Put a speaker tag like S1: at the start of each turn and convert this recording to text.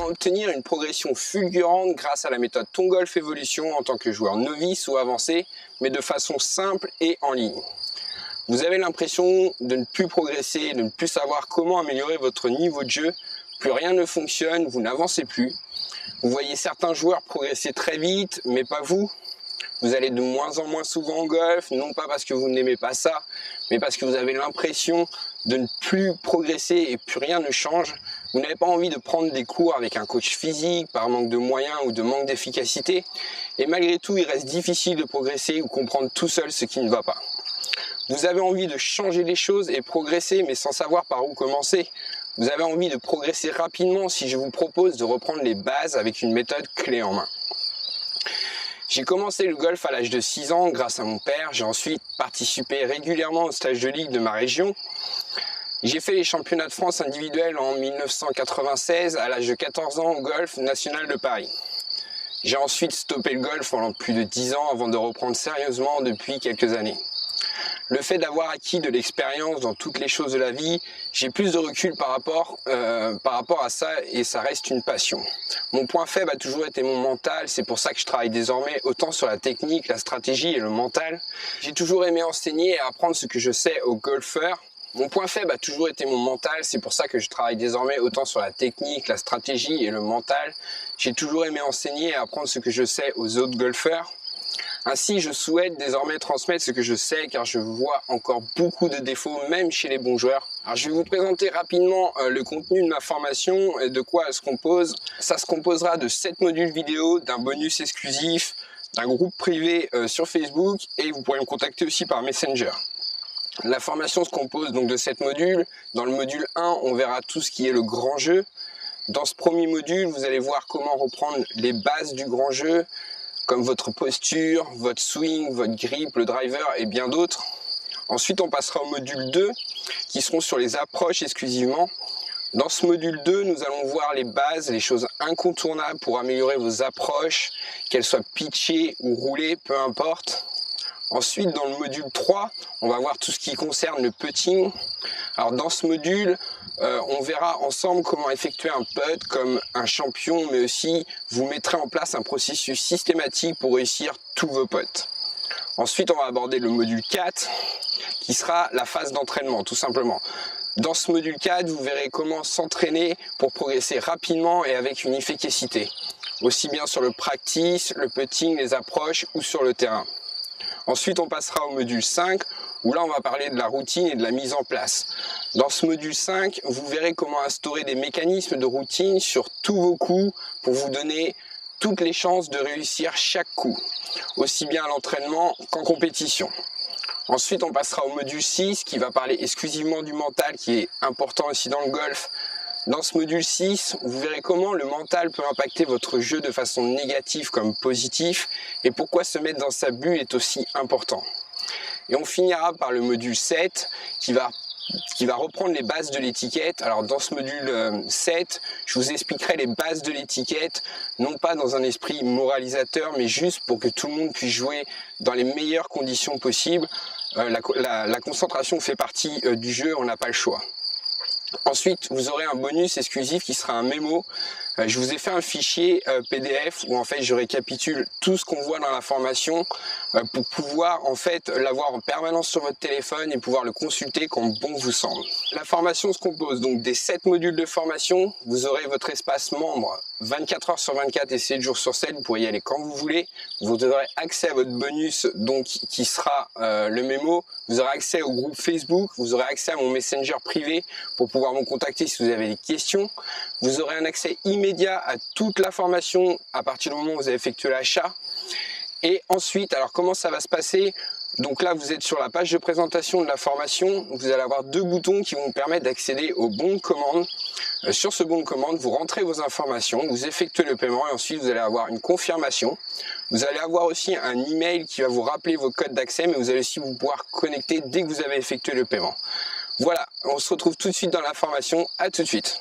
S1: Comment obtenir une progression fulgurante grâce à la méthode Ton Golf Evolution en tant que joueur novice ou avancé, mais de façon simple et en ligne? Vous avez l'impression de ne plus progresser, de ne plus savoir comment améliorer votre niveau de jeu, plus rien ne fonctionne, vous n'avancez plus. Vous voyez certains joueurs progresser très vite, mais pas vous. Vous allez de moins en moins souvent au golf, non pas parce que vous n'aimez pas ça, mais parce que vous avez l'impression de ne plus progresser et plus rien ne change. Vous n'avez pas envie de prendre des cours avec un coach physique par manque de moyens ou de manque d'efficacité. Et malgré tout, il reste difficile de progresser ou comprendre tout seul ce qui ne va pas. Vous avez envie de changer les choses et progresser, mais sans savoir par où commencer. Vous avez envie de progresser rapidement si je vous propose de reprendre les bases avec une méthode clé en main. J'ai commencé le golf à l'âge de 6 ans grâce à mon père. J'ai ensuite participé régulièrement aux stages de ligue de ma région. J'ai fait les championnats de France individuels en 1996 à l'âge de 14 ans au golf national de Paris. J'ai ensuite stoppé le golf pendant plus de 10 ans avant de reprendre sérieusement depuis quelques années. Le fait d'avoir acquis de l'expérience dans toutes les choses de la vie, j'ai plus de recul par rapport à ça et ça reste une passion. Mon point faible a toujours été mon mental, c'est pour ça que je travaille désormais autant sur la technique, la stratégie et le mental. J'ai toujours aimé enseigner et apprendre ce que je sais aux golfeurs. Mon point faible a toujours été mon mental, c'est pour ça que je travaille désormais autant sur la technique, la stratégie et le mental. J'ai toujours aimé enseigner et apprendre ce que je sais aux autres golfeurs. Ainsi, je souhaite désormais transmettre ce que je sais car je vois encore beaucoup de défauts, même chez les bons joueurs. Alors, je vais vous présenter rapidement le contenu de ma formation et de quoi elle se compose. Ça se composera de 7 modules vidéo, d'un bonus exclusif, d'un groupe privé sur Facebook et vous pourrez me contacter aussi par Messenger. La formation se compose donc de 7 modules. Dans le module 1, on verra tout ce qui est le grand jeu. Dans ce premier module, vous allez voir comment reprendre les bases du grand jeu, comme votre posture, votre swing, votre grip, le driver et bien d'autres. Ensuite, on passera au module 2, qui seront sur les approches exclusivement. Dans ce module 2, nous allons voir les bases, les choses incontournables pour améliorer vos approches, qu'elles soient pitchées ou roulées, peu importe. Ensuite, dans le module 3, on va voir tout ce qui concerne le putting. Alors dans ce module, on verra ensemble comment effectuer un putt comme un champion, mais aussi vous mettrez en place un processus systématique pour réussir tous vos putts. Ensuite, on va aborder le module 4, qui sera la phase d'entraînement, tout simplement. Dans ce module 4, vous verrez comment s'entraîner pour progresser rapidement et avec une efficacité, aussi bien sur le practice, le putting, les approches ou sur le terrain. Ensuite, on passera au module 5, où là, on va parler de la routine et de la mise en place. Dans ce module 5, vous verrez comment instaurer des mécanismes de routine sur tous vos coups pour vous donner toutes les chances de réussir chaque coup, aussi bien à l'entraînement qu'en compétition. Ensuite, on passera au module 6, qui va parler exclusivement du mental, qui est important aussi dans le golf. Dans ce module 6, vous verrez comment le mental peut impacter votre jeu de façon négative comme positive et pourquoi se mettre dans sa bulle est aussi important. Et on finira par le module 7 qui va reprendre les bases de l'étiquette. Alors dans ce module 7, je vous expliquerai les bases de l'étiquette, non pas dans un esprit moralisateur, mais juste pour que tout le monde puisse jouer dans les meilleures conditions possibles. La concentration fait partie du jeu, on n'a pas le choix. Ensuite, vous aurez un bonus exclusif qui sera un mémo. Je vous ai fait un fichier PDF où en fait je récapitule tout ce qu'on voit dans la formation pour pouvoir en fait l'avoir en permanence sur votre téléphone et pouvoir le consulter quand bon vous semble. La formation se compose donc des 7 modules de formation. Vous aurez votre espace membre 24 heures sur 24 et 7 jours sur 7. Vous pourrez y aller quand vous voulez. Vous aurez accès à votre bonus donc qui sera le mémo. Vous aurez accès au groupe Facebook. Vous aurez accès à mon Messenger privé pour pouvoir me contacter si vous avez des questions. Vous aurez un accès immédiat à toute la formation à partir du moment où vous avez effectué l'achat. Et ensuite, alors comment ça va se passer? Donc là, vous êtes sur la page de présentation de la formation. Vous allez avoir 2 boutons qui vont vous permettre d'accéder au bon de commande. Sur ce bon de commande, vous rentrez vos informations, vous effectuez le paiement et ensuite vous allez avoir une confirmation. Vous allez avoir aussi un email qui va vous rappeler vos codes d'accès, mais vous allez aussi vous pouvoir connecter dès que vous avez effectué le paiement. Voilà, on se retrouve tout de suite dans la formation. À tout de suite.